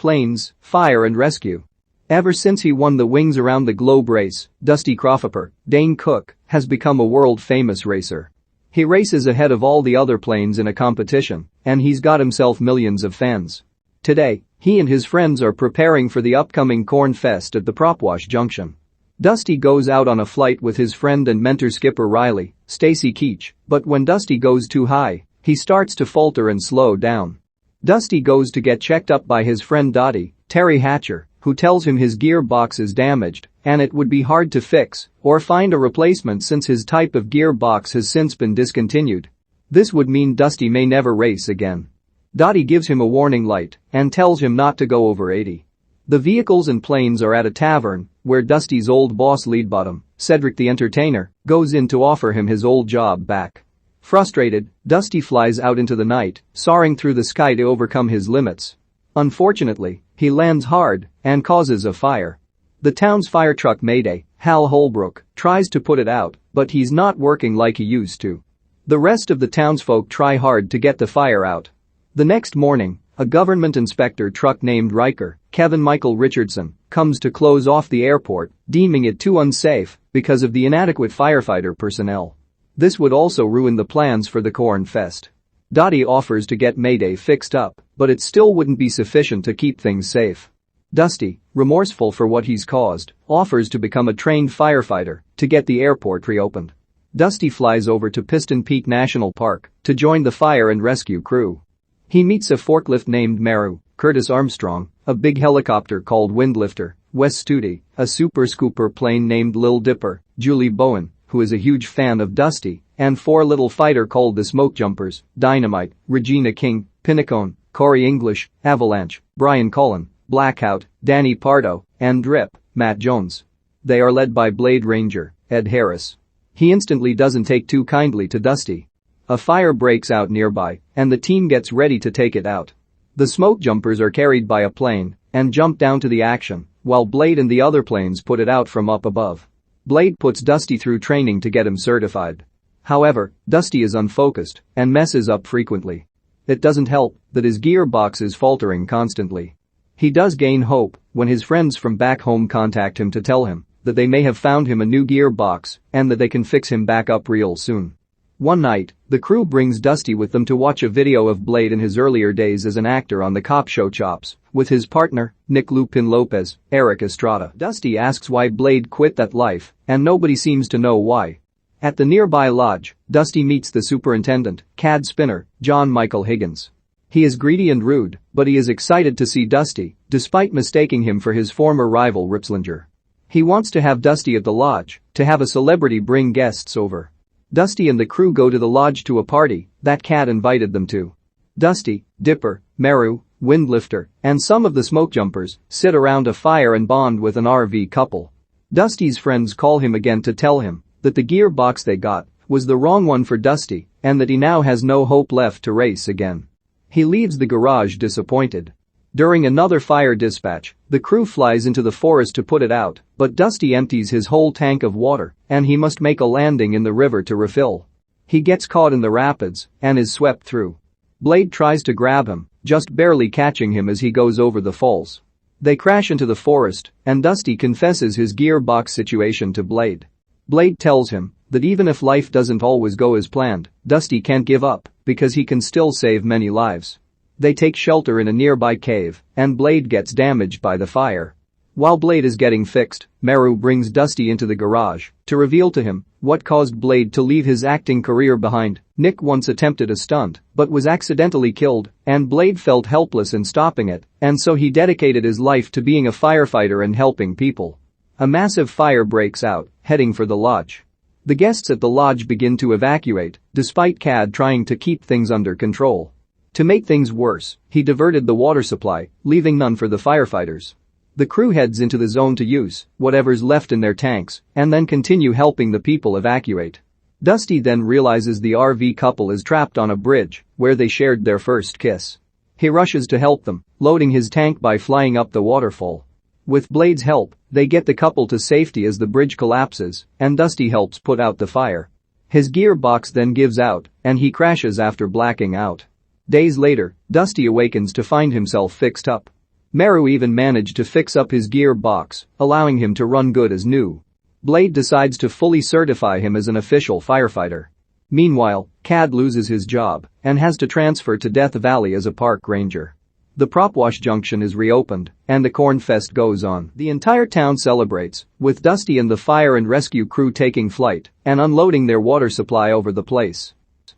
planes, fire and rescue. Ever since he won the Wings Around the Globe race, Dusty Crofapper, Dane Cook, has become a world-famous racer. He races ahead of all the other planes in a competition, and he's got himself millions of fans. Today, he and his friends are preparing for the upcoming Corn Fest at the Propwash Junction. Dusty goes out on a flight with his friend and mentor skipper Riley, Stacy Keach, but when Dusty goes too high, he starts to falter and slow down. Dusty goes to get checked up by his friend Dottie, Terry Hatcher, who tells him his gearbox is damaged and it would be hard to fix or find a replacement since his type of gearbox has since been discontinued. This would mean Dusty may never race again. Dottie gives him a warning light and tells him not to go over 80. The vehicles and planes are at a tavern where Dusty's old boss Leadbottom, Cedric the Entertainer, goes in to offer him his old job back. Frustrated, Dusty flies out into the night, soaring through the sky to overcome his limits. Unfortunately, he lands hard and causes a fire. The town's fire truck Mayday, Hal Holbrook, tries to put it out, but he's not working like he used to. The rest of the townsfolk try hard to get the fire out. The next morning, a government inspector truck named Riker, Kevin Michael Richardson, comes to close off the airport, deeming it too unsafe because of the inadequate firefighter personnel. This would also ruin the plans for the Corn Fest. Dottie offers to get Mayday fixed up, but it still wouldn't be sufficient to keep things safe. Dusty, remorseful for what he's caused, offers to become a trained firefighter to get the airport reopened. Dusty flies over to Piston Peak National Park to join the fire and rescue crew. He meets a forklift named Meru, Curtis Armstrong, a big helicopter called Windlifter, Wes Studi, a super scooper plane named Lil Dipper, Julie Bowen, who is a huge fan of Dusty, and 4 little fighter called the Smoke Jumpers, Dynamite, Regina King, Pinnacone, Corey English, Avalanche, Brian Cullen, Blackout, Danny Pardo, and Drip, Matt Jones. They are led by Blade Ranger, Ed Harris. He instantly doesn't take too kindly to Dusty. A fire breaks out nearby, and the team gets ready to take it out. The Smoke Jumpers are carried by a plane and jump down to the action, while Blade and the other planes put it out from up above. Blade puts Dusty through training to get him certified. However, Dusty is unfocused and messes up frequently. It doesn't help that his gearbox is faltering constantly. He does gain hope when his friends from back home contact him to tell him that they may have found him a new gearbox and that they can fix him back up real soon. One night, the crew brings Dusty with them to watch a video of Blade in his earlier days as an actor on the cop show Chops, with his partner, Nick Lupin Lopez, Eric Estrada. Dusty asks why Blade quit that life, and nobody seems to know why. At the nearby lodge, Dusty meets the superintendent, CAD spinner, John Michael Higgins. He is greedy and rude, but he is excited to see Dusty, despite mistaking him for his former rival Ripslinger. He wants to have Dusty at the lodge to have a celebrity bring guests over. Dusty and the crew go to the lodge to a party that CAD invited them to. Dusty, Dipper, Meru, Windlifter, and some of the Smoke Jumpers sit around a fire and bond with an RV couple. Dusty's friends call him again to tell him that the gearbox they got was the wrong one for Dusty and that he now has no hope left to race again. He leaves the garage disappointed. During another fire dispatch, the crew flies into the forest to put it out, but Dusty empties his whole tank of water and he must make a landing in the river to refill. He gets caught in the rapids and is swept through. Blade tries to grab him, just barely catching him as he goes over the falls. They crash into the forest and Dusty confesses his gearbox situation to Blade. Blade tells him that even if life doesn't always go as planned, Dusty can't give up because he can still save many lives. They take shelter in a nearby cave, and Blade gets damaged by the fire. While Blade is getting fixed, Meru brings Dusty into the garage to reveal to him what caused Blade to leave his acting career behind. Nick once attempted a stunt, but was accidentally killed, and Blade felt helpless in stopping it, and so he dedicated his life to being a firefighter and helping people. A massive fire breaks out, heading for the lodge. The guests at the lodge begin to evacuate, despite CAD trying to keep things under control. To make things worse, he diverted the water supply, leaving none for the firefighters. The crew heads into the zone to use whatever's left in their tanks and then continue helping the people evacuate. Dusty then realizes the RV couple is trapped on a bridge where they shared their first kiss. He rushes to help them, loading his tank by flying up the waterfall. With Blade's help, they get the couple to safety as the bridge collapses and Dusty helps put out the fire. His gearbox then gives out and he crashes after blacking out. Days later, Dusty awakens to find himself fixed up. Meru even managed to fix up his gearbox, allowing him to run good as new. Blade decides to fully certify him as an official firefighter. Meanwhile, Cad loses his job and has to transfer to Death Valley as a park ranger. The Propwash Junction is reopened, and the Corn Fest goes on. The entire town celebrates, with Dusty and the fire and rescue crew taking flight and unloading their water supply over the place.